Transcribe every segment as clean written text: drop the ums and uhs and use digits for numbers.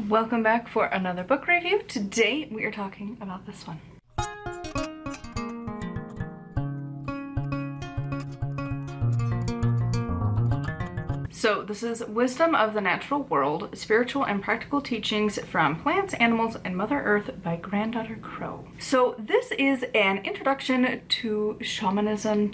Welcome back for another book review. Today we are talking about this one. So this is Wisdom of the Natural World, Spiritual and Practical Teachings from Plants, Animals, and Mother Earth by Granddaughter Crow. So this is an introduction to shamanism,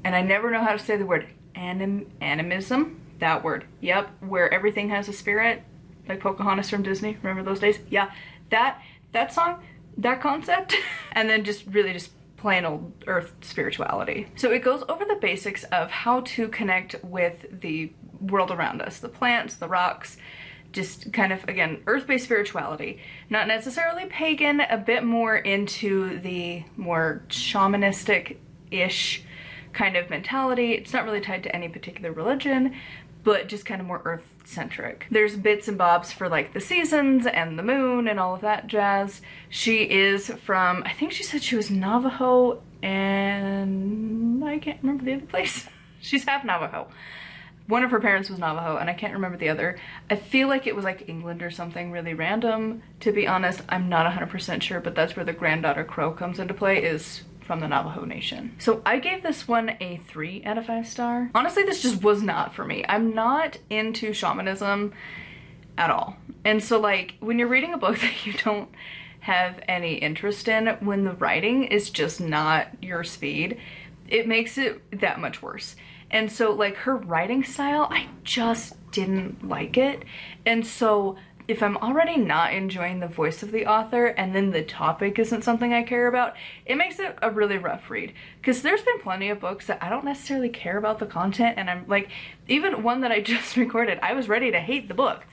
and I never know how to say the word, animism, that word, yep, where everything has a spirit, like Pocahontas from Disney, remember those days? Yeah, that song, that concept, and then just plain old earth spirituality. So it goes over the basics of how to connect with the world around us, the plants, the rocks, just kind of, again, earth-based spirituality. Not necessarily pagan, a bit more into the more shamanistic-ish kind of mentality. It's not really tied to any particular religion, but just kind of more earth-centric. There's bits and bobs for like the seasons and the moon and all of that jazz. She is from, I think she said she was Navajo, and I can't remember the other place. She's half Navajo. One of her parents was Navajo, and I can't remember the other. I feel like it was like England or something really random. To be honest, I'm not 100% sure, but that's where the Granddaughter Crow comes into play, is from the Navajo Nation. So I gave this one a 3 out of 5 star. Honestly, this just was not for me. I'm not into shamanism at all. And so like when you're reading a book that you don't have any interest in, when the writing is just not your speed, it makes it that much worse. And so like her writing style, I just didn't like it. And so if I'm already not enjoying the voice of the author and then the topic isn't something I care about, it makes it a really rough read. Because there's been plenty of books that I don't necessarily care about the content, and I'm like, even one that I just recorded, I was ready to hate the book.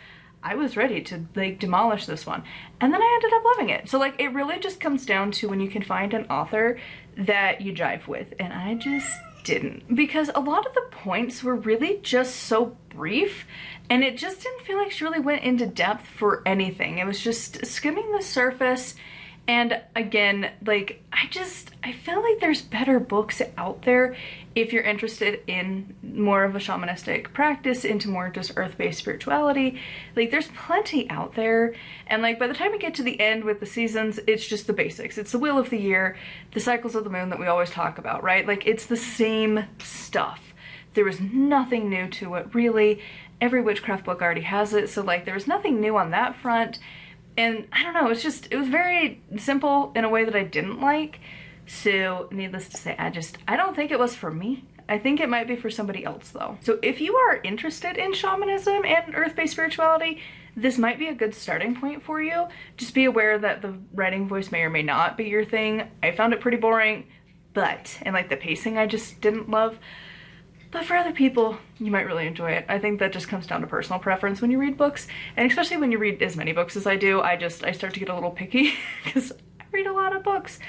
I was ready to like demolish this one, and then I ended up loving it. So like it really just comes down to when you can find an author that you jive with, and I just didn't, because a lot of the points were really just so brief, and it just didn't feel like she really went into depth for anything. It was just skimming the surface. And again, like I feel like there's better books out there if you're interested in more of a shamanistic practice, into more just earth-based spirituality. Like there's plenty out there, and like by the time we get to the end with the seasons, it's just the basics. It's the wheel of the year, the cycles of the moon that we always talk about, right? Like it's the same stuff. There was nothing new to it, really. Every witchcraft book already has it, so like there was nothing new on that front. And I don't know, it was very simple in a way that I didn't like. So needless to say, I don't think it was for me. I think it might be for somebody else though. So if you are interested in shamanism and earth-based spirituality, this might be a good starting point for you. Just be aware that the writing voice may or may not be your thing. I found it pretty boring, and like the pacing I just didn't love. But for other people, you might really enjoy it. I think that just comes down to personal preference when you read books, and especially when you read as many books as I do, I start to get a little picky because I read a lot of books.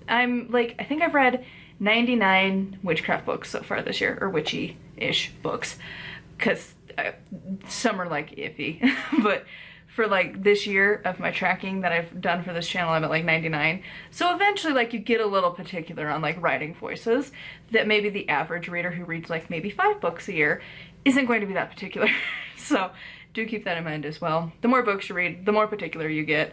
I'm like, I think I've read 99 witchcraft books so far this year, or witchy-ish books, because some are like iffy, but for like this year of my tracking that I've done for this channel, I'm at like 99. So eventually like you get a little particular on like writing voices that maybe the average reader who reads like maybe 5 books a year isn't going to be that particular. So do keep that in mind as well. The more books you read, the more particular you get.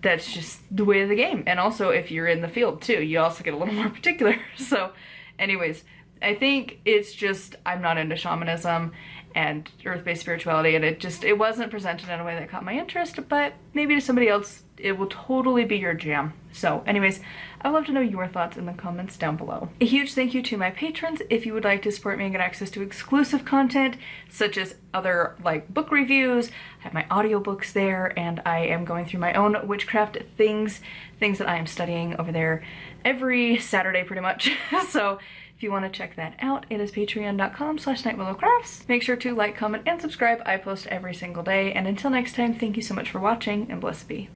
That's just the way of the game. And also if you're in the field too, you also get a little more particular. So anyways, I think it's just, I'm not into shamanism and earth-based spirituality, and it wasn't presented in a way that caught my interest, but maybe to somebody else it will totally be your jam. So anyways, I'd love to know your thoughts in the comments down below. A huge thank you to my patrons. If you would like to support me and get access to exclusive content such as other like book reviews, I have my audiobooks there, and I am going through my own witchcraft things that I am studying over there every Saturday pretty much. So if you want to check that out, it is patreon.com/nightwillowcrafts. Make sure to like, comment, and subscribe. I post every single day. And until next time, thank you so much for watching, and blessed be.